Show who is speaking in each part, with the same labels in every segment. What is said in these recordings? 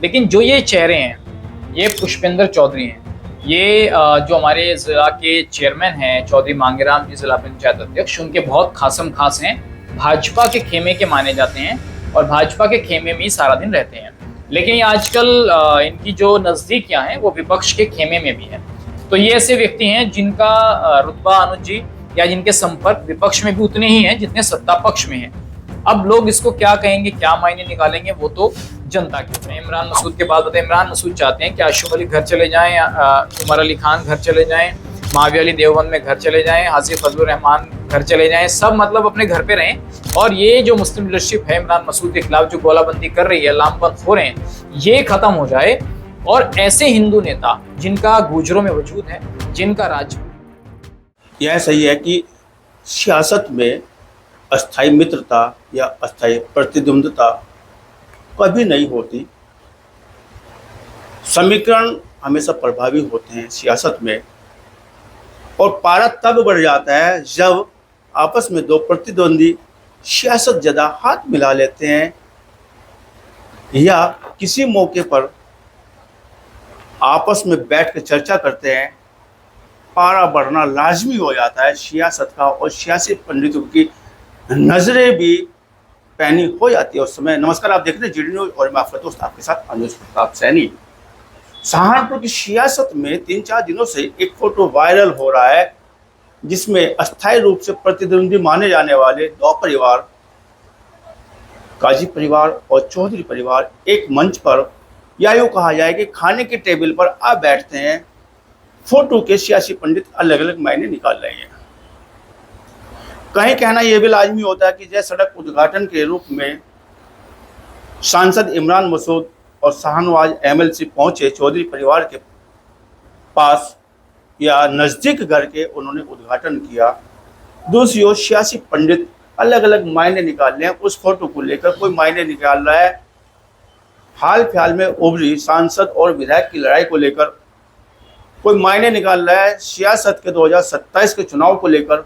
Speaker 1: लेकिन जो ये चेहरे हैं, ये पुष्पेंद्र चौधरी हैं, ये जो हमारे ज़िला के चेयरमैन हैं चौधरी मांगेराम जी, ज़िला पंचायत अध्यक्ष, उनके बहुत खासम खास हैं, भाजपा के खेमे के माने जाते हैं और भाजपा के खेमे में ही सारा दिन रहते हैं। लेकिन ये आजकल इनकी जो नज़दीकियां हैं वो विपक्ष के खेमे में भी हैं। तो ये ऐसे व्यक्ति हैं जिनका रुतबा अनुज जी या जिनके संपर्क विपक्ष में भी उतने ही हैं जितने सत्ता पक्ष में हैं। अब लोग इसको क्या कहेंगे, क्या मायने निकालेंगे, वो तो जनता के ऊपर है। इमरान मसूद के बाद बताए, इमरान मसूद चाहते हैं कि आशुफ अली घर चले जाएं, उमर अली खान घर चले जाएं, माविया अली देवबंद में घर चले जाएं, हाजी फजलुर रहमान घर चले जाएं, सब मतलब अपने घर पे रहें। और ये जो मुस्लिम लीडरशिप है इमरान मसूद के खिलाफ जो गोलाबंदी कर रही है, लामबंद हो रहे हैं, ये खत्म हो जाए और ऐसे हिंदू नेता जिनका गुजरों में वजूद है, जिनका राज।
Speaker 2: यह सही है कि सियासत में अस्थायी मित्रता या अस्थायी प्रतिद्वंद्विता कभी नहीं होती। समीकरण हमेशा प्रभावी होते हैं सियासत में, और पारा तब बढ़ जाता है जब आपस में दो प्रतिद्वंदी सियासत ज़्यादा हाथ मिला लेते हैं या किसी मौके पर आपस में बैठ कर चर्चा करते हैं। पारा बढ़ना लाजमी हो जाता है सियासत का, और सियासी पंडितों की नजरें भी पैनी हो जाती है उस समय। नमस्कार, आप देख रहे हैं जीडी न्यूज और मैं आपका दोस्त आपके साथ अनुज प्रताप सैनी। सहारनपुर की सियासत में 3-4 दिनों से एक फोटो वायरल हो रहा है जिसमें अस्थायी रूप से प्रतिद्वंदी माने जाने वाले दो परिवार, काजी परिवार और चौधरी परिवार, एक मंच पर या यूँ कहा जाए कि खाने के टेबल पर आ बैठते हैं। फोटो के सियासी पंडित अलग अलग मायने निकाल रहे हैं। कहीं कहना यह भी लाजमी होता है कि जैसे सड़क उद्घाटन के रूप में सांसद इमरान मसूद और शाहनवाज एमएलसी पहुंचे चौधरी परिवार के पास या नज़दीक घर के, उन्होंने उद्घाटन किया। दूसरी ओर सियासी पंडित अलग अलग मायने निकाल रहे हैं उस फोटो को लेकर। कोई मायने निकाल रहा है हाल फिलहाल में उभरी सांसद और विधायक की लड़ाई को लेकर, कोई मायने निकाल रहा है सियासत के 2027 के चुनाव को लेकर,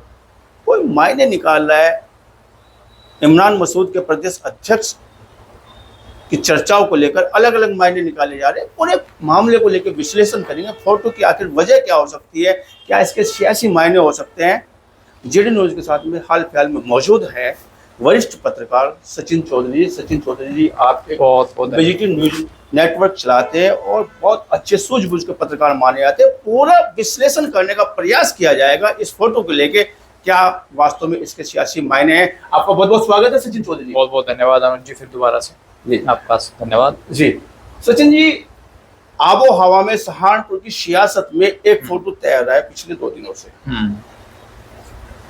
Speaker 2: कोई मायने निकाल रहा है इमरान मसूद के प्रदेश अध्यक्ष की चर्चाओं को लेकर। अलग अलग मायने निकाले जा रहे हैं। पूरे मामले को लेकर विश्लेषण करेंगे। फोटो की आखिर वजह क्या हो सकती है, क्या इसके सियासी मायने हो सकते हैं। जीडी न्यूज के साथ में हाल फिलहाल में मौजूद है वरिष्ठ पत्रकार सचिन चौधरी। सचिन चौधरी जी, आप एक विजिटिंग न्यूज नेटवर्क चलाते हैं और बहुत अच्छे सूझबूझ के पत्रकार माने जाते हैं। पूरा विश्लेषण करने का प्रयास किया जाएगा इस फोटो को लेके, क्या वास्तव में इसके सियासी मायने हैं। आपका बहुत बहुत स्वागत है सचिन चौधरी।
Speaker 1: बहुत बहुत धन्यवाद अनुज जी, फिर दोबारा से
Speaker 2: जी
Speaker 1: आपका धन्यवाद
Speaker 2: जी। सचिन जी, आबो हवा में सहारनपुर की सियासत में एक फोटो तैयार रहा है पिछले 2 दिनों से।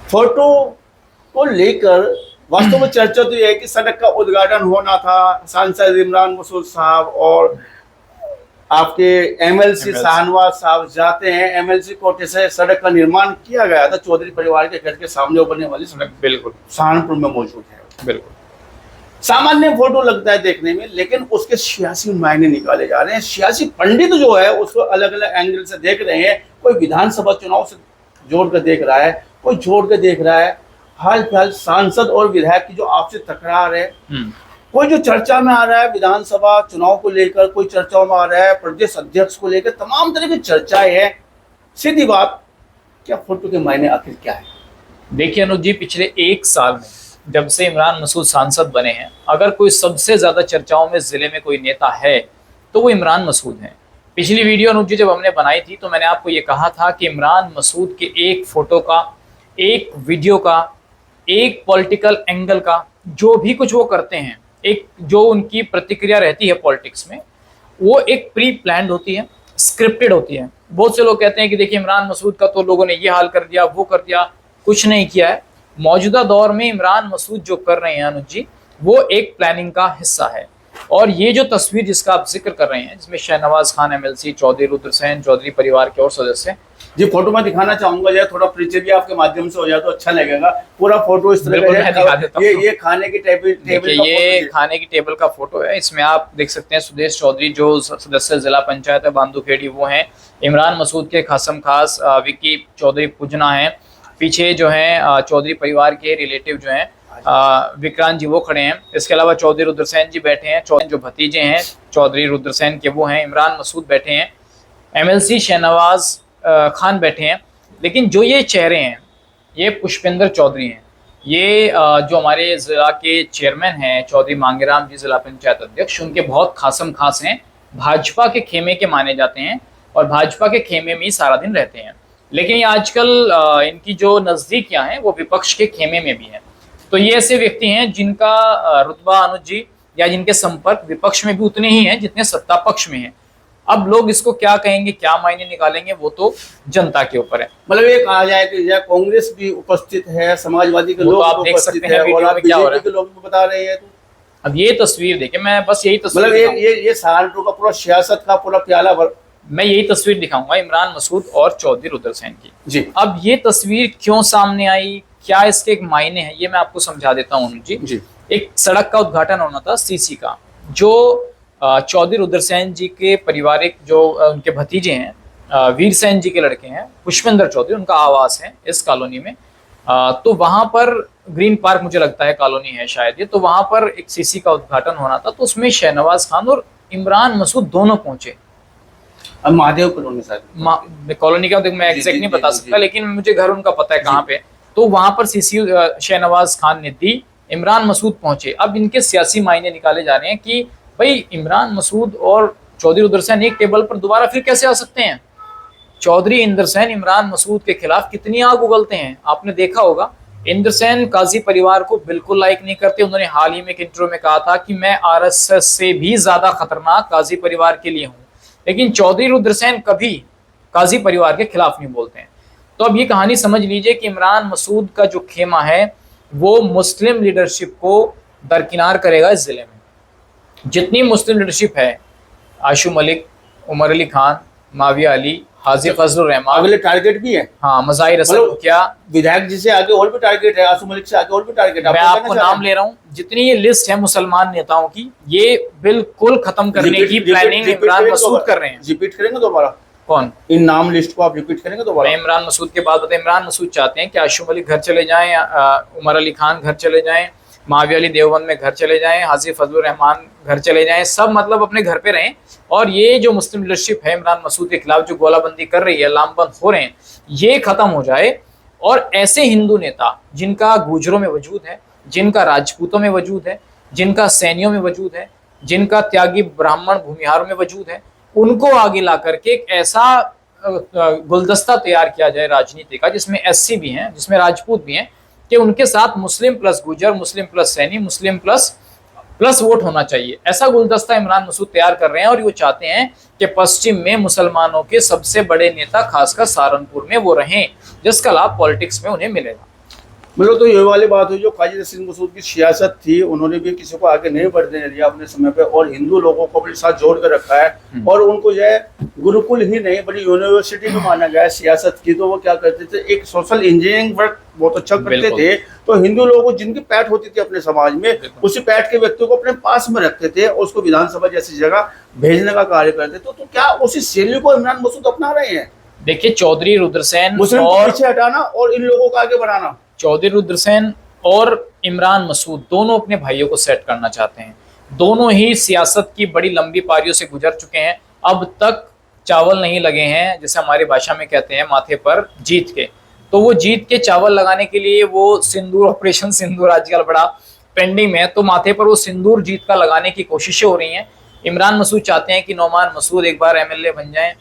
Speaker 2: फोटो को लेकर वास्तव में चर्चा तो यह है कि सड़क का उद्घाटन होना था, सांसद इमरान मसूद साहब और आपके एमएलसी शाहनवाज साहब जाते हैं। एमएलसी कोटे से सड़क का निर्माण किया गया था चौधरी परिवार के घर के सामने बनने वाली सड़क
Speaker 1: बिल्कुल
Speaker 2: सहारनपुर में मौजूद है।
Speaker 1: बिल्कुल
Speaker 2: सामान्य फोटो लगता है देखने में, लेकिन उसके सियासी मायने निकाले जा रहे हैं। सियासी पंडित जो है उसको अलग अलग एंगल से देख रहे हैं। कोई विधानसभा चुनाव से जोड़ कर देख रहा है, कोई जोड़ कर देख रहा है हाल फिलहाल सांसद और विधायक की जो आपसे तकरार है, कोई जो चर्चा में आ रहा है विधानसभा चुनाव को लेकर, कोई चर्चाओं में आ रहा है प्रदेश अध्यक्ष को लेकर, तमाम तरह की चर्चाएं हैं। सीधी बात, क्या फोटो के मायने आखिर क्या है?
Speaker 1: देखिए अनुज जी, पिछले 1 साल में जब से इमरान मसूद सांसद बने हैं, अगर कोई सबसे ज्यादा चर्चाओं में जिले में कोई नेता है तो वो इमरान मसूद हैं। पिछली वीडियो अनुज जी जब हमने बनाई थी तो मैंने आपको ये कहा था कि इमरान मसूद के एक फोटो का, एक वीडियो का, एक पॉलिटिकल एंगल का, जो भी कुछ वो करते हैं, एक जो उनकी प्रतिक्रिया रहती है पॉलिटिक्स में, वो एक प्री प्लान्ड होती है, स्क्रिप्टेड होती है। बहुत से लोग कहते हैं कि देखिए इमरान मसूद का तो लोगों ने ये हाल कर दिया, वो कर दिया, कुछ नहीं किया है। मौजूदा दौर में इमरान मसूद जो कर रहे हैं अनुज जी, वो एक प्लानिंग का हिस्सा है। और ये जो तस्वीर जिसका आप जिक्र कर रहे हैं, जिसमें शहनवाज खान एमएलसी, चौधरी रुद्रसेन, चौधरी परिवार के और सदस्य
Speaker 2: जी, फोटो मैं दिखाना चाहूंगा, या थोड़ा परिचय भी आपके माध्यम से हो जाए तो अच्छा लगेगा। पूरा फोटो इस तरह का है। ये खाने की टेबल
Speaker 1: ये खाने की टेबल का फोटो है। इसमें आप देख सकते हैं सुदेश चौधरी जो सदस्य जिला पंचायत है बांदूखेड़ी, वो हैं। इमरान मसूद के खासम खास विक्की चौधरी पुजना हैं। पीछे जो है चौधरी परिवार के रिलेटिव जो हैं विक्रांत जी वो खड़े हैं। इसके अलावा चौधरी रुद्रसेन जी बैठे हैं, जो भतीजे हैं चौधरी रुद्रसेन के वो हैं। इमरान मसूद बैठे हैं, एमएलसी शहनवाज खान बैठे हैं। लेकिन जो ये चेहरे हैं ये पुष्पेंद्र चौधरी हैं। ये जो हमारे ज़िला के चेयरमैन हैं चौधरी मांगेराम जी, ज़िला पंचायत अध्यक्ष, उनके बहुत खासम खास हैं। भाजपा के खेमे के माने जाते हैं और भाजपा के खेमे में ही सारा दिन रहते हैं। लेकिन ये आजकल इनकी जो नज़दीकियां हैं वो विपक्ष के खेमे में भी हैं। तो ये ऐसे व्यक्ति हैं जिनका रुतबा अनुज जी या जिनके संपर्क विपक्ष में भी उतने ही हैं जितने सत्ता पक्ष में हैं। अब लोग इसको क्या कहेंगे, क्या मायने निकालेंगे, वो तो जनता के ऊपर है।
Speaker 2: मतलब ये कहा जाए कि या कांग्रेस भी उपस्थित है, समाजवादी के
Speaker 1: वो तो
Speaker 2: लोग
Speaker 1: आप
Speaker 2: भी
Speaker 1: देख सकते
Speaker 2: उपस्थित
Speaker 1: हैं
Speaker 2: है, और
Speaker 1: वीडियो
Speaker 2: आप
Speaker 1: में क्या हो रहा
Speaker 2: बीजेपी
Speaker 1: है।
Speaker 2: के लोग भी बता रहे हैं। तो
Speaker 1: अब ये तस्वीर देखिए, मैं बस यही तस्वीर
Speaker 2: मतलब
Speaker 1: दिखाऊंगा।
Speaker 2: ये सहारनपुर का पूरा सियासत का पूरा प्याला भर।
Speaker 1: मैं यही तस्वीर दिखाऊंगा इमरान मसूद और चौधरी रुद्रसेन की।
Speaker 2: जी
Speaker 1: अब ये तस्वीर क्यों सामने आई, क्या इसके एक मायने हैं, ये मैं आपको समझा देता हूँ अनुज जी। एक सड़क का उद्घाटन होना था सीसी का, जो चौधरी रुद्रसेन जी के पारिवारिक जो उनके भतीजे हैं वीर सेन जी के लड़के हैं, पुष्पेंद्र चौधरी, उनका आवास है इस कॉलोनी में। तो वहां पर ग्रीन पार्क मुझे लगता है कॉलोनी है शायद ये, तो वहां पर एक सीसी का उद्घाटन होना था। तो उसमें शहनवाज खान और इमरान मसूद दोनों पहुंचे।
Speaker 2: अब महादेव कॉलोनी शायद
Speaker 1: कॉलोनी का मैं एग्जैक्ट नहीं बता सकता, लेकिन मुझे घर उनका पता है कहाँ पे। तो वहां पर सीसी शहनवाज खान ने दी, इमरान मसूद पहुंचे। अब इनके सियासी मायने निकाले जा रहे हैं कि भाई इमरान मसूद और चौधरी रुद्रसेन एक टेबल पर दोबारा फिर कैसे आ सकते हैं। चौधरी इंद्रसेन इमरान मसूद के खिलाफ कितनी आग उगलते हैं, आपने देखा होगा। इंद्रसेन काजी परिवार को बिल्कुल लाइक नहीं करते। उन्होंने हाल ही में एक इंटरव्यू में कहा था कि मैं आरएसएस से भी ज्यादा खतरनाक काजी परिवार के लिए हूं। लेकिन चौधरी रुद्रसेन कभी काजी परिवार के खिलाफ नहीं बोलते हैं। तो अब ये कहानी समझ लीजिए कि इमरान मसूद का जो खेमा है वो मुस्लिम लीडरशिप को दरकिनार करेगा इस जिले में। जितनी मुस्लिम लीडरशिप है, आशू मलिक, उमर अली खान, माविया अली, हाजी फजलुर रहमान,
Speaker 2: अगले टारगेट भी है।
Speaker 1: हाँ, मज़ाहिर हसन, क्या
Speaker 2: विधायक जी से आगे और भी टारगेट है, आशू मलिक से आगे और भी टारगेट है।
Speaker 1: मैं आपको नाम ले रहा हूँ, जितनी ये लिस्ट है मुसलमान नेताओं की, ये बिल्कुल खत्म करने की प्लानिंग इमरान मसूद कर रहे हैं।
Speaker 2: रिपीट करेंगे दोबारा?
Speaker 1: कौन?
Speaker 2: इन नाम लिस्ट को आप रिपीट करेंगे दोबारा?
Speaker 1: मैं इमरान मसूद के बाद बताए। इमरान मसूद चाहते हैं कि आशू मलिक घर चले जाएं, उमर अली खान घर चले जाएं, माविया अली देवबंद में घर चले जाएं, हाजी फजलुर रहमान घर चले जाएं, सब मतलब अपने घर पे रहें। और ये जो मुस्लिम लीडरशिप है इमरान मसूद के खिलाफ जो गोलाबंदी कर रही है, लामबंद हो रहे हैं, ये खत्म हो जाए। और ऐसे हिंदू नेता जिनका गुजरों में वजूद है, जिनका राजपूतों में वजूद है, जिनका सैनियों में वजूद है, जिनका त्यागी ब्राह्मण भूमिहारों में वजूद है, उनको आगे ला करके एक ऐसा गुलदस्ता तैयार किया जाए राजनीति का, जिसमें एससी भी हैं, जिसमें राजपूत भी हैं, कि उनके साथ मुस्लिम प्लस गुजर, Muslim plus Saini, Muslim plus vote होना चाहिए। ऐसा गुलदस्ता इमरान मसूद तैयार कर रहे हैं। और वो चाहते हैं कि पश्चिम में मुसलमानों के सबसे बड़े नेता खासकर सहारनपुर में वो रहें, जिसका लाभ पॉलिटिक्स में उन्हें मिलेगा।
Speaker 2: मतलब तो ये वाली बात हुई, जो काजी नसीर मसूद की सियासत थी, उन्होंने भी किसी को आगे नहीं बढ़ने दिया अपने समय पे, और हिंदू लोगों को अपने साथ जोड़ कर रखा है। और उनको जो है गुरुकुल ही नहीं बड़ी यूनिवर्सिटी भी माना गया है सियासत की। तो वो क्या करते थे, एक सोशल इंजीनियरिंग वर्क बहुत अच्छा करते थे। तो हिंदू लोगों को जिनकी पैठ होती थी अपने समाज में, उसी पैठ के व्यक्तियों को अपने पास में रखते थे और उसको विधानसभा जैसी जगह भेजने का कार्य करते थे। तो क्या उसी शैली को इमरान मसूद अपना रहे हैं?
Speaker 1: देखिए, चौधरी रुद्रसेन
Speaker 2: मुस्लिम को पीछे हटाना और इन लोगों को आगे बढ़ाना।
Speaker 1: चौधरी रुद्रसेन और इमरान मसूद दोनों अपने भाइयों को सेट करना चाहते हैं। दोनों ही सियासत की बड़ी लंबी पारियों से गुजर चुके हैं। अब तक चावल नहीं लगे हैं, जैसे हमारी भाषा में कहते हैं, माथे पर जीत के। तो वो जीत के चावल लगाने के लिए वो सिंदूर, ऑपरेशन सिंदूर आजकल बड़ा पेंडिंग में है, तो माथे पर वो सिंदूर जीत का लगाने की कोशिशें हो रही हैं। इमरान मसूद चाहते हैं कि नौमान मसूद एक बार एमएलए बन जाएं,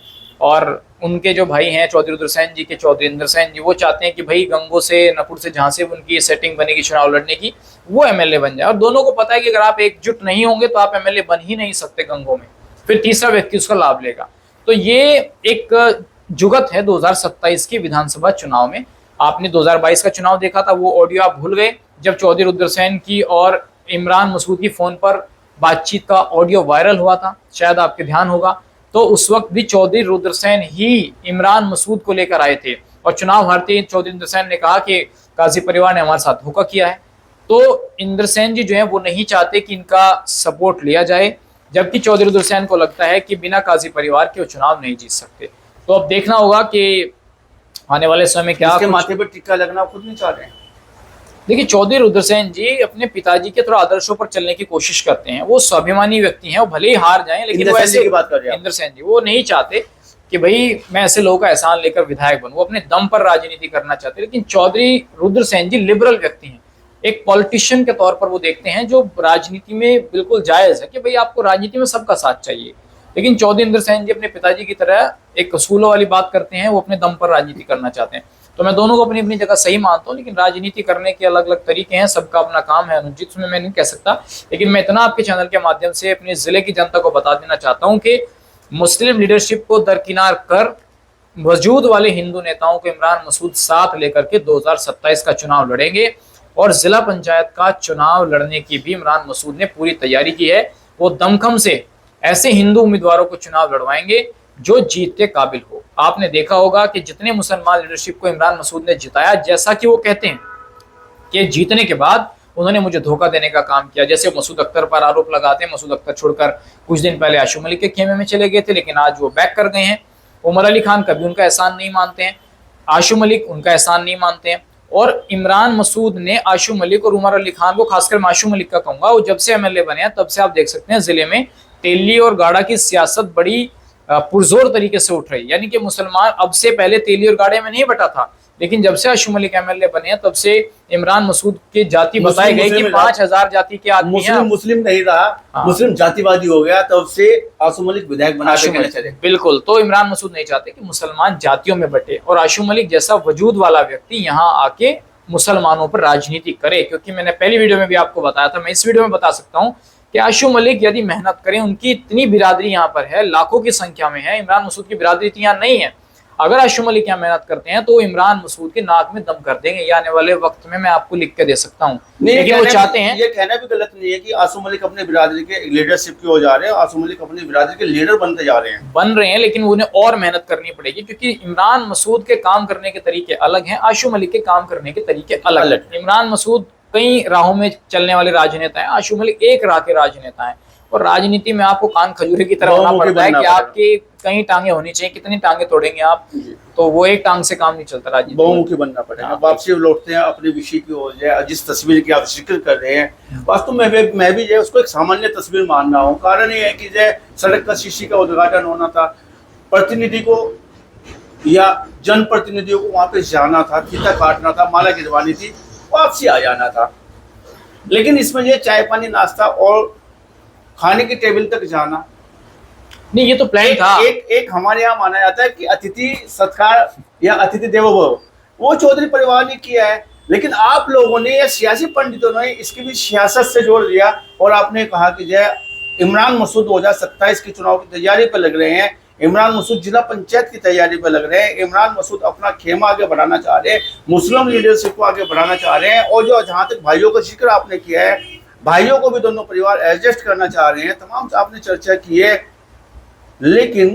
Speaker 1: और उनके जो भाई हैं चौधरी रुद्रसेन जी के, चौधरी इंद्रसेन जी, वो चाहते हैं कि भाई गंगो से, नपुर से, जहाँ से उनकी सेटिंग बनेगी चुनाव लड़ने की, वो एमएलए बन जाए। और दोनों को पता है कि अगर आप एकजुट नहीं होंगे तो आप एमएलए बन ही नहीं सकते गंगो में, फिर तीसरा व्यक्ति उसका लाभ लेगा। तो ये एक जुगत है 2027 की विधानसभा चुनाव में। आपने 2022 का चुनाव देखा था, वो ऑडियो आप भूल गए, जब चौधरी रुद्रसेन की और इमरान मसूद की फोन पर बातचीत का ऑडियो वायरल हुआ था, शायद आपके ध्यान होगा। तो उस वक्त भी चौधरी रुद्रसेन ही इमरान मसूद को लेकर आए थे, और चुनाव हारते ही चौधरी इंद्रसेन ने कहा कि काजी परिवार ने हमारे साथ धोखा किया है। तो इंद्रसेन जी जो है वो नहीं चाहते कि इनका सपोर्ट लिया जाए, जबकि चौधरी रुद्रसेन को लगता है कि बिना काजी परिवार के वो चुनाव नहीं जीत सकते। तो अब देखना होगा कि आने वाले समय में क्या।
Speaker 2: इसके माथे पर टिक्का लगना खुद नहीं चाह रहे हैं।
Speaker 1: देखिए, चौधरी रुद्रसेन जी अपने पिताजी के थोड़ा आदर्शों पर चलने की कोशिश करते हैं। वो स्वाभिमानी व्यक्ति हैं, वो भले ही हार जाएं, लेकिन वो ऐसे,
Speaker 2: की बात कर रहे हैं
Speaker 1: इंद्र सेन जी, वो नहीं चाहते कि भाई मैं ऐसे लोगों का एहसान लेकर विधायक बनूं। वो अपने दम पर राजनीति करना चाहते हैं। लेकिन चौधरी रुद्रसेन जी लिबरल व्यक्ति हैं। एक पॉलिटिशियन के तौर पर वो देखते हैं जो राजनीति में बिल्कुल जायज है कि भाई आपको राजनीति में सबका साथ चाहिए। लेकिन चौधरी इंद्र सेन जी अपने पिताजी की तरह एक असूलों वाली बात करते हैं। वो अपने दम पर राजनीति करना चाहते हैं। तो मैं दोनों को अपनी अपनी जगह सही मानता हूँ, लेकिन राजनीति करने के अलग अलग तरीके हैं, सबका अपना काम है अनुचित, उसमें मैं नहीं कह सकता। लेकिन मैं इतना आपके चैनल के माध्यम से अपने जिले की जनता को बता देना चाहता हूँ कि मुस्लिम लीडरशिप को दरकिनार कर वजूद वाले हिंदू नेताओं को इमरान मसूद साथ लेकर के 2027 का चुनाव लड़ेंगे। और जिला पंचायत का चुनाव लड़ने की भी इमरान मसूद ने पूरी तैयारी की है। वो दमखम से ऐसे हिंदू उम्मीदवारों को चुनाव लड़वाएंगे जो जीत के काबिल हो। आपने देखा होगा कि जितने मुसलमान लीडरशिप को इमरान मसूद ने जिताया, जैसा कि वो कहते हैं कि जीतने के बाद उन्होंने मुझे धोखा देने का काम किया। जैसे मसूद अख्तर पर आरोप लगाते हैं, मसूद अख्तर छोड़कर कुछ दिन पहले आशु मलिक के खेमे में चले गए थे, लेकिन आज वो बैक कर गए हैं। उमर अली खान कभी उनका एहसान नहीं मानते हैं, आशु मलिक उनका एहसान नहीं मानते हैं। और इमरान मसूद ने आशु मलिक और उमर अली खान को, खासकर मैं आशु मलिक का कहूंगा, वो जब से एमएलए बने हैं तब से आप देख सकते हैं जिले में तेली और गाड़ा की सियासत बड़ी पुरजोर तरीके से उठ रही। यानी कि मुसलमान, अब से पहले तेली और गाड़े में नहीं बटा था, लेकिन जब से आशु मलिक एमएलए बने हैं तब से इमरान मसूद की जाति बताई गई कि 5000 जाति के आदमी हैं।
Speaker 2: मुस्लिम नहीं रहा,
Speaker 1: हाँ।
Speaker 2: मुस्लिम जातिवादी हो गया, तब से आशु मलिक विधायक बना के
Speaker 1: बिल्कुल। तो इमरान मसूद नहीं चाहते कि मुसलमान जातियों में बटे, और आशु मलिक जैसा वजूद वाला व्यक्ति यहाँ आके मुसलमानों पर राजनीति करे। क्योंकि मैंने पहली वीडियो में भी आपको बताया था, मैं इस वीडियो में बता सकता हूँ कि आशु मलिक यदि मेहनत करें, उनकी इतनी बिरादरी यहाँ पर है, लाखों की संख्या में है। इमरान मसूद की बिरादरी इतनी यहाँ नहीं है। अगर आशु मलिक यहाँ मेहनत करते हैं तो इमरान मसूद के नाक में दम कर देंगे। ये आने वाले वक्त में मैं आपको लिख के दे सकता हूँ। लेकिन वो चाहते हैं,
Speaker 2: ये कहना भी गलत नहीं है कि आशु मलिक अपने बिरादरी के लीडरशिप की ओर जा रहे हैं। आशु मलिक अपनी बिरादरी के लीडर बनते जा रहे हैं,
Speaker 1: लेकिन उन्हें और मेहनत करनी पड़ेगी। क्योंकि इमरान मसूद के काम करने के तरीके अलग हैं, आशु मलिक के काम करने के तरीके अलग हैं। इमरान मसूद कई राहों में चलने वाले राजनेता हैं, आशु मलिक एक राह के राजनेता हैं। और राजनीति में आपको कान खजूरे की तरह होना पड़ता है कि आपकी कई टांगे होनी चाहिए। कितनी टांगे तोड़ेंगे आप, तो वो एक टांग से काम नहीं चलता। राजनीति
Speaker 2: बहुमुखी बनना पड़ेगा। वापसी लौटते हैं अपने विषय की ओर, जिस तस्वीर की आप जिक्र कर रहे हैं, वास्तव में मैं भी उसको एक सामान्य तस्वीर मान रहा हूँ। कारण ये है कि सड़क का शीशी का उद्घाटन होना था, प्रतिनिधि को या जनप्रतिनिधियों को वहां पे जाना था, फीता काटना था, माला गिरवानी थी, वापसी आ जाना था। लेकिन इसमें ये चाय पानी नाश्ता और खाने की टेबल तक जाना
Speaker 1: नहीं, ये तो प्लान था।
Speaker 2: एक हमारे यहाँ माना जाता है कि अतिथि सत्कार या अतिथि देवो भव, वो चौधरी परिवार ने किया है। लेकिन आप लोगों ने या सियासी पंडितों ने इसकी भी सियासत से जोड़ दिया और आपने कहा कि इमरान मसूद 2027 के चुनाव की तैयारी पर लग रहे हैं, इमरान मसूद जिला पंचायत की तैयारी पर लग रहे हैं, इमरान मसूद अपना खेमा आगे बढ़ाना चाह रहे हैं, मुस्लिम लीडरशिप को आगे बढ़ाना चाह रहे हैं। और जो जहाँ तक भाइयों का जिक्र आपने किया है, भाइयों को भी दोनों परिवार एडजस्ट करना चाह रहे हैं, तमाम आपने चर्चा की है। लेकिन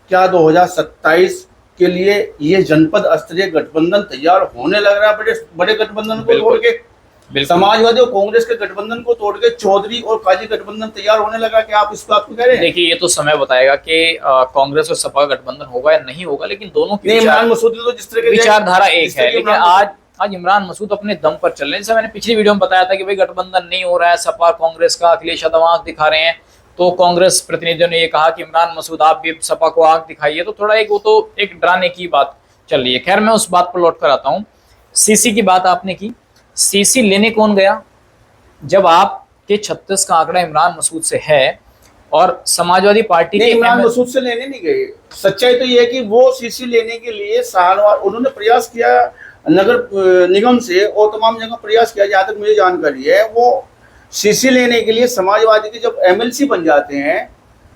Speaker 2: क्या 2027 के लिए ये जनपद स्तरीय गठबंधन तैयार होने लग रहा है? बड़े गठबंधन को तोड़ के, समाजवादी और कांग्रेस के गठबंधन को तोड़ के चौधरी और काजी गठबंधन तैयार होने लगा? क्या आप इस बात को कह रहे हैं?
Speaker 1: देखिए, ये तो समय बताएगा कि कांग्रेस और सपा गठबंधन होगा या नहीं होगा। लेकिन दोनों की
Speaker 2: इमरान मसूद तो जिस तरह
Speaker 1: विचारधारा एक है। लेकिन आज इमरान मसूद अपने दम पर चल रहे हैं। जैसे मैंने पिछली वीडियो में बताया था कि भाई गठबंधन नहीं हो रहा है, सपा कांग्रेस का, अखिलेश यादव आंख दिखा रहे हैं। तो कांग्रेस प्रतिनिधियों ने ये कहा कि इमरान मसूद आप भी सपा को आंख दिखाइए। तो थोड़ा वो तो एक डराने की बात चल रही है। खैर, मैं उस बात पर लौट कर आता हूँ। सीसी की बात आपने की, सीसी लेने कौन गया? जब आपके 36 का आंकड़ा इमरान मसूद से है और समाजवादी पार्टी के
Speaker 2: इमरान मसूद से लेने नहीं गए। सच्चाई तो ये है कि वो सीसी लेने के लिए सहारनवार उन्होंने प्रयास किया, नगर निगम से और तमाम जगह प्रयास किया। जहाँ तक मुझे जानकारी है, वो सीसी लेने के लिए समाजवादी के जब एमएलसी बन जाते हैं,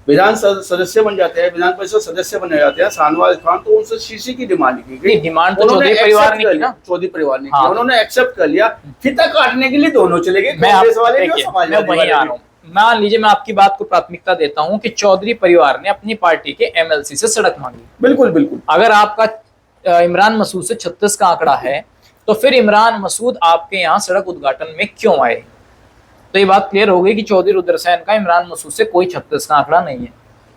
Speaker 2: विधान सदस्य बन जाते हैं, विधान परिषद सदस्य बन जाते हैं शाहनवाज खान, तो उनसे सीसी की डिमांड की गई।
Speaker 1: डिमांड तो चौधरी परिवार ने की ना,
Speaker 2: चौधरी परिवार ने की, उन्होंने एक्सेप्ट कर लिया। फीता काटने के लिए दोनों चले गए, कांग्रेस वाले भी और समाजवादी वाले भी।
Speaker 1: मान लीजिए मैं आपकी बात को प्राथमिकता देता हूं कि चौधरी परिवार ने अपनी पार्टी के एमएलसी से सड़क मांगी।
Speaker 2: बिल्कुल बिल्कुल।
Speaker 1: अगर आपका इमरान मसूद से 36 का आंकड़ा है, तो फिर इमरान मसूद आपके यहाँ सड़क उद्घाटन में क्यों आए? तो ये बात क्लियर हो गई कि चौधरी रुद्रसेन का इमरान मसूद से कोई 36 का आंकड़ा नहीं है।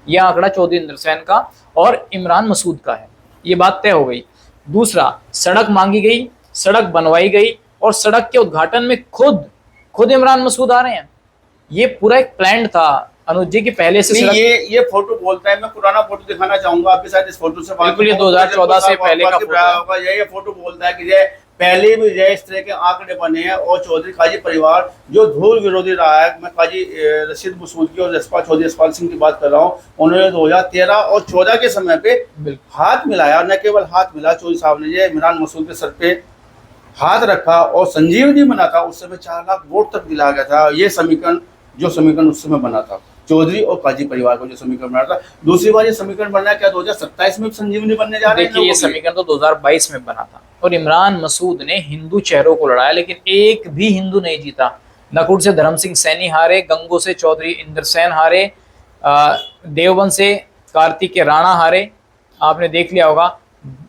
Speaker 1: यह आंकड़ा चौधरी रुद्रसेन का और इमरान मसूद का है। ये बात तय हो गई। दूसरा, सड़क मांगी गई, सड़क बनवाई गई, और सड़क के उद्घाटन में खुद इमरान मसूद आ रहे हैं। ये पूरा एक प्लान था अनुज जी की पहले से।
Speaker 2: नहीं, ये फोटो बोलता है, मैं पुराना फोटो दिखाना चाहूंगा आपके साथ। इस फोटो से
Speaker 1: बिल्कुल ये 2014 से पहले का फोटो है।
Speaker 2: ये फोटो बोलता है कि पहले भी इस तरह के आंकड़े बने हैं और चौधरी काजी परिवार जो धूल विरोधी रहा है। मैं काजी रशीद मसूद की और यशपाल चौधरी यशपाल सिंह की बात कर रहा हूँ। उन्होंने 2013 और 14 के समय पे हाथ मिलाया, न केवल हाथ मिला, चौधरी साहब ने इमरान मसूद के सर पे हाथ रखा और संजीवनी बना था। उस समय 4 लाख वोट तक दिलाया गया था। ये समीकरण उस समय बना था, चौधरी और काजी परिवार को जो समीकरण बना था। दूसरी बार ये समीकरण बनना क्या 2027 में संजीवनी बनने जा रहे हैं?
Speaker 1: देखिए ये समीकरण तो 2022 में बना था और इमरान मसूद ने हिंदू चेहरों को लड़ाया, लेकिन एक भी हिंदू नहीं जीता। नकुड़ से धर्म सिंह सैनी हारे, गंगो से चौधरी इंद्र सेन हारे, देवबंद से कार्तिक के राणा हारे, आपने देख लिया होगा।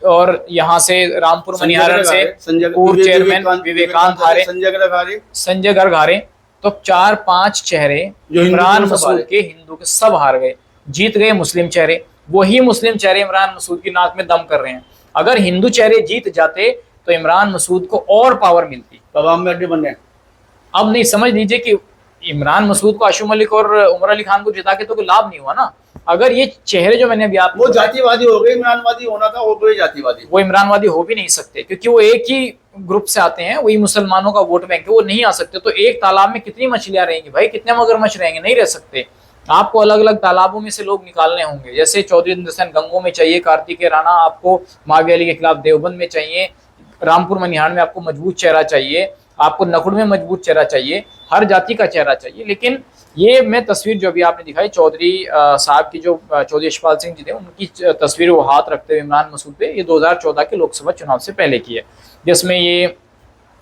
Speaker 1: और यहाँ से रामपुर मनिहारन से पूर्व चेयरमैन विवेकांत हारे, संजय गर्ग हारे। तो 4-5 चेहरे जो इमरान मसूद के हिंदू के सब हार गए। जीत गए मुस्लिम चेहरे। वही मुस्लिम चेहरे इमरान मसूद की नाक में दम कर रहे हैं। अगर हिंदू चेहरे जीत जाते तो इमरान मसूद को और पावर मिलती।
Speaker 2: तमाम में अड्डे बनने
Speaker 1: अब नहीं, समझ लीजिए कि इमरान मसूद को आशुम मलिक और उमर अली खान को जिता के तो कोई लाभ नहीं हुआ ना। अगर ये चेहरे जो मैंने अभी आपको,
Speaker 2: वो जातिवादी हो गए, इमरानवादी होना था, वो कोई जातिवादी,
Speaker 1: वो इमरानवादी हो भी नहीं सकते क्योंकि वो एक ही ग्रुप से आते हैं, वही मुसलमानों का वोट बैंक है, वो नहीं आ सकते। तो एक तालाब में कितनी मछलियां रहेंगी भाई, कितने मगरमच्छ रहेंगे? नहीं रह सकते। आपको अलग अलग तालाबों में से लोग निकालने होंगे। जैसे चौधरी इंद्र सेन गंगों में चाहिए, कार्तिक राणा आपको मावी अली के खिलाफ देवबंद में चाहिए, रामपुर मनिहार में आपको मजबूत चेहरा चाहिए, आपको नकुड़ में मजबूत चेहरा चाहिए, हर जाति का चेहरा चाहिए। लेकिन ये मैं तस्वीर जो अभी आपने दिखाई चौधरी साहब की, जो चौधरी यशपाल सिंह जी थे, उनकी तस्वीर वो हाथ रखते हुए इमरान मसूद पे, ये 2014 के लोकसभा चुनाव से पहले की है, जिसमें ये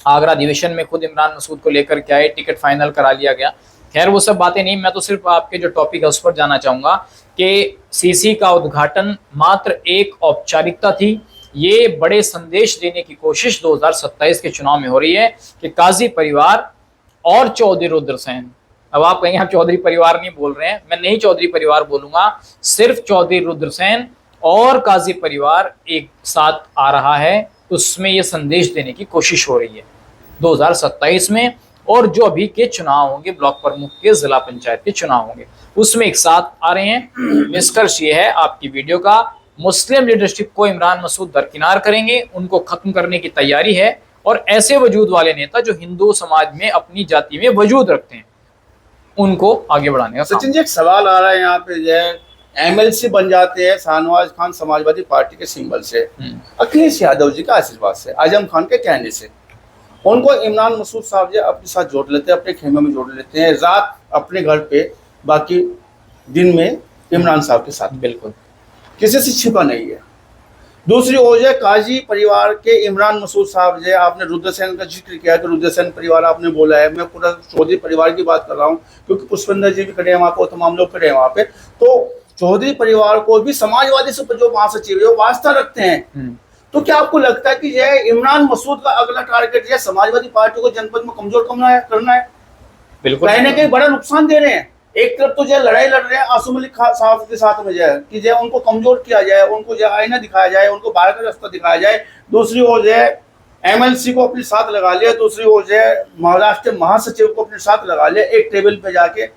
Speaker 1: आगरा अधिवेशन में खुद इमरान मसूद को लेकर के आए, टिकट फाइनल करा लिया गया। खैर वो सब बातें नहीं, मैं तो सिर्फ आपके जो टॉपिक है उस पर जाना चाहूंगा कि सीसी का उद्घाटन मात्र एक औपचारिकता थी। ये बड़े संदेश देने की कोशिश 2027 के चुनाव में हो रही है कि काजी परिवार और चौधरी रुद्र सेन, अब आप कहेंगे आप चौधरी परिवार नहीं बोल रहे हैं, मैं नहीं चौधरी परिवार बोलूंगा, सिर्फ चौधरी रुद्र सेन और काजी परिवार एक साथ आ रहा है। उसमें ये संदेश देने की कोशिश हो रही है 2027 में। और जो अभी के चुनाव होंगे, ब्लॉक प्रमुख के, जिला पंचायत के चुनाव होंगे, उसमें एक साथ आ रहे हैं। निष्कर्ष ये है आपकी वीडियो का, मुस्लिम लीडरशिप को इमरान मसूद दरकिनार करेंगे, उनको खत्म करने की तैयारी है। और ऐसे वजूद वाले नेता जो हिंदू समाज में अपनी जाति में वजूद रखते हैं, उनको आगे बढ़ाने का।
Speaker 2: सचिन जी एक सवाल आ रहा है यहाँ पे, जो एमएलसी बन जाते हैं शाहनवाज खान समाजवादी पार्टी के सिंबल से, अखिलेश यादव जी का आशीर्वाद से, आजम खान के कहने से, उनको इमरान मसूद साहब जी अपने साथ जोड़ लेते हैं, अपने खेमे में जोड़ लेते हैं, रात अपने घर पे, बाकी दिन में इमरान साहब के साथ।
Speaker 1: बिल्कुल,
Speaker 2: किसी से छिपा नहीं है। दूसरी ओर जो काजी परिवार के इमरान मसूद साहब जो, आपने रुद्र सेन का जिक्र किया कि रुद्र सेन परिवार आपने बोला है, मैं पूरा चौधरी परिवार की बात कर रहा हूँ क्योंकि पुष्पेंद्र जी भी खड़े हैं वहाँ पे, तमाम लोग खड़े हैं वहाँ पे। तो चौधरी परिवार को भी समाजवादी से जो महासचिव है वो वास्ता रखते हैं। तो क्या आपको लगता है कि यह इमरान मसूद का अगला टारगेट है समाजवादी पार्टी को जनपद में कमजोर करना है?
Speaker 1: बिल्कुल,
Speaker 2: कहीं ना कहीं बड़ा नुकसान दे रहे हैं। एक तरफ तो जो लड़ाई लड़ रहे हैं आसिम मलिक साहब के साथ में, जो कि जो उनको कमजोर किया जाए, उनको जो आईना दिखाया जाए, उनको बाहर का रास्ता दिखाया जाए। दूसरी ओर जो एमएलसी को अपने साथ लगा लिया, दूसरी ओर जो महाराष्ट्र महासचिव को अपने साथ लगा लिया, एक टेबल पे जाके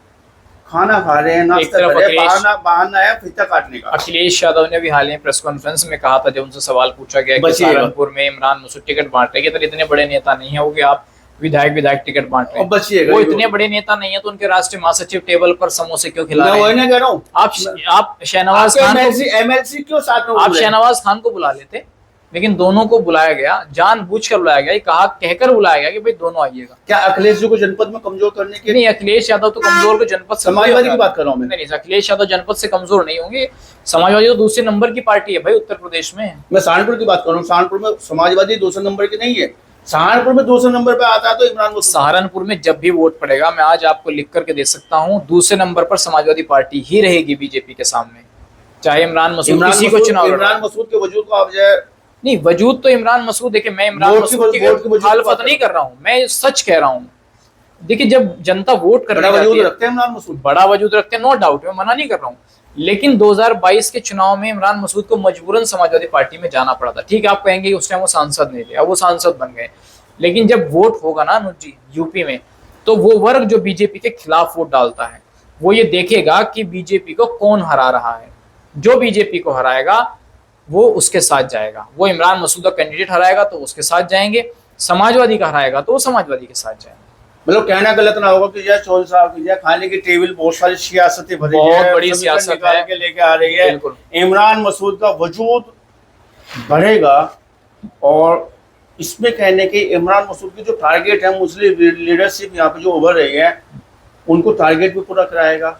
Speaker 2: खाना खा रहे हैं, नाश्ता कर रहे हैं, बहाना है फीता काटने का।
Speaker 1: अखिलेश यादव ने भी हाल ही प्रेस कॉन्फ्रेंस में कहा था, जब उनसे सवाल पूछा गया कि सहारनपुर में इमरान मसूद टिकट बांट रहे हैं, तो इतने बड़े नेता नहीं है वो कि आप विधायक टिकट बांट रहे हैं। वो इतने बड़े नेता नहीं है तो उनके राष्ट्रीय महासचिव टेबल पर समोसे क्यों खिला रहे हैं?
Speaker 2: मैं कह रहा हूं,
Speaker 1: आप शहनवाज खान
Speaker 2: एमएलसी क्यों साथ में,
Speaker 1: आप शहनवाज खान को बुला लेते, लेकिन दोनों को बुलाया गया, जानबूझकर बुलाया गया, कहकर बुलाया गया कि भाई दोनों आइएगा।
Speaker 2: क्या अखिलेश जी को जनपद में कमजोर करने के?
Speaker 1: नहीं, अखिलेश यादव तो कमजोर को जनपद से,
Speaker 2: समाजवादी की बात कर रहा हूँ मैं।
Speaker 1: नहीं, अखिलेश यादव जनपद से कमजोर नहीं होंगे। समाजवादी तो दूसरे नंबर की पार्टी है भाई उत्तर प्रदेश में।
Speaker 2: मैं सहारनपुर की बात कर रहा हूँ, सहारनपुर में समाजवादी दूसरे नंबर की नहीं है, सहारनपुर में दूसरे नंबर पे आता है तो इमरान मसूद।
Speaker 1: सहारनपुर में जब भी वोट पड़ेगा, मैं आज आपको लिख करके दे सकता हूँ, दूसरे नंबर पर समाजवादी पार्टी ही रहेगी बीजेपी के सामने, चाहे इमरान मसूद किसी को चुनाव।
Speaker 2: इमरान मसूद के वजूद को आप जो
Speaker 1: नहीं, वजूद तो इमरान मसूद, देखिए मैं इमरान मसूद की मुखालफत नहीं कर रहा हूँ, मैं सच कह रहा हूँ। देखिए जब जनता वोट करने जाती है,
Speaker 2: रखते हैं इमरान मसूद,
Speaker 1: बड़ा वजूद रखते हैं, नो डाउट, मैं मना नहीं कर रहा हूँ। लेकिन 2022 के चुनाव में इमरान मसूद को मजबूरन समाजवादी पार्टी में जाना पड़ा था। ठीक है, आप कहेंगे उस टाइम वो सांसद नहीं थे, अब वो सांसद बन गए, लेकिन जब वोट होगा ना अनुज जी यूपी में, तो वो वर्ग जो बीजेपी के खिलाफ वोट डालता है वो ये देखेगा कि बीजेपी को कौन हरा रहा है। जो बीजेपी को हराएगा वो उसके साथ जाएगा। वो इमरान मसूद का कैंडिडेट हराएगा तो उसके साथ जाएंगे, समाजवादी का हराएगा तो वो समाजवादी के साथ जाएंगे।
Speaker 2: मतलब कहना गलत ना होगा कि यह चौधरी साहब की खाने की टेबल बहुत सारी सियासतें भरी
Speaker 1: बहुत
Speaker 2: है,
Speaker 1: बड़ी
Speaker 2: सभी
Speaker 1: सियासत
Speaker 2: निकाल
Speaker 1: है।
Speaker 2: के लेके आ रही है।
Speaker 1: बिल्कुल।
Speaker 2: इमरान मसूद का वजूद बढ़ेगा और इसमें कहने के इमरान मसूद की जो टारगेट है, मुस्लिम लीडरशिप यहाँ पे जो उभर रही है उनको टारगेट भी पूरा कराएगा।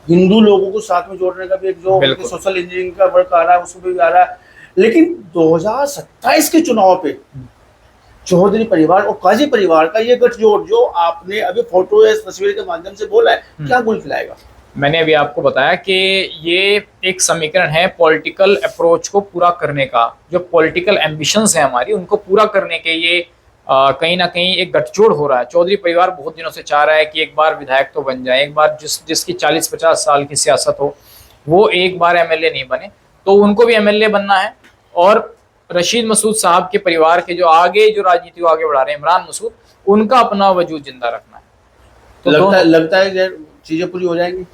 Speaker 2: हिंदू लोगों को साथ में जोड़ने का भी एक जो सोशल इंजीनियरिंग का वर्क आ रहा है उसमें भी आ रहा है। लेकिन 2027 के चुनाव पे चौधरी परिवार और काजी परिवार का ये गठजोड़ जो आपने अभी फोटो या तस्वीर के माध्यम से बोला है, क्या गुल खिलाएगा? मैंने
Speaker 1: अभी आपको बताया कि ये एक समीकरण है पॉलिटिकल अप्रोच को पूरा करने का, जो पॉलिटिकल एम्बिशंस है हमारी उनको पूरा करने के ये कहीं ना कहीं एक गठजोड़ हो रहा है। चौधरी परिवार बहुत दिनों से चाह रहा है कि एक बार विधायक तो बन जाए, एक बार जिसकी 40-50 साल की सियासत हो वो एक बार एमएलए नहीं बने, तो उनको भी एमएलए बनना है। और रशीद मसूद साहब के परिवार के जो आगे जो राजनीति को आगे बढ़ा रहे हैं इमरान मसूद, उनका अपना वजूद जिंदा रखना है। तो
Speaker 2: लगता है चीजें पूरी हो जाएंगी।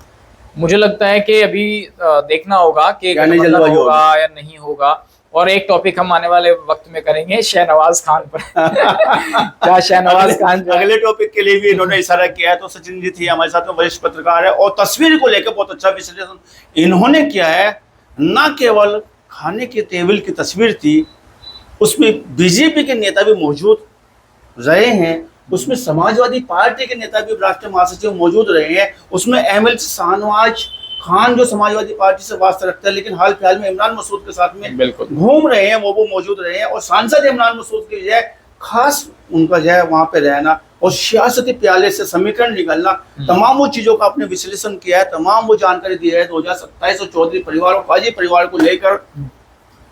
Speaker 1: मुझे लगता है कि अभी देखना होगा कि गठबंधन होगा या नहीं होगा। और एक टॉपिक हम आने वाले वक्त में करेंगे शहनवाज खान पर। क्या शहनवाज खान
Speaker 2: अगले टॉपिक के लिए भी इन्होंने इशारा किया है। तो सचिन जी थी हमारे साथ में, वरिष्ठ पत्रकार है और तस्वीर को लेकर बहुत अच्छा विश्लेषण इन्होंने किया है। न केवल खाने की टेबल की तस्वीर थी, उसमें बीजेपी के नेता भी मौजूद रहे हैं, उसमें समाजवादी पार्टी के नेता भी राष्ट्रीय महासचिव मौजूद रहे हैं, उसमें एमएलए शाहनवाज खान जो समाजवादी पार्टी से वास्ता रखता है लेकिन हाल फिलहाल में इमरान मसूद के साथ में घूम रहे हैं, वो मौजूद रहे हैं। और सांसद इमरान मसूद की जो है खास उनका जो है वहां पे रहना और सियासती प्याले से समीकरण निकलना, तमाम वो चीजों का आपने विश्लेषण किया है, तमाम वो जानकारी दी है। 2027 और चौधरी परिवार और काजी परिवार को लेकर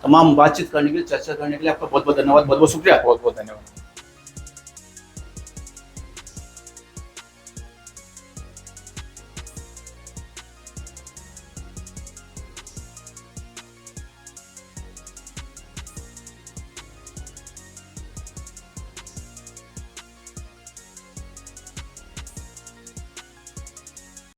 Speaker 2: तमाम बातचीत करने के लिए, चर्चा करने के लिए आपका बहुत बहुत धन्यवाद, बहुत बहुत शुक्रिया।
Speaker 1: बहुत बहुत धन्यवाद।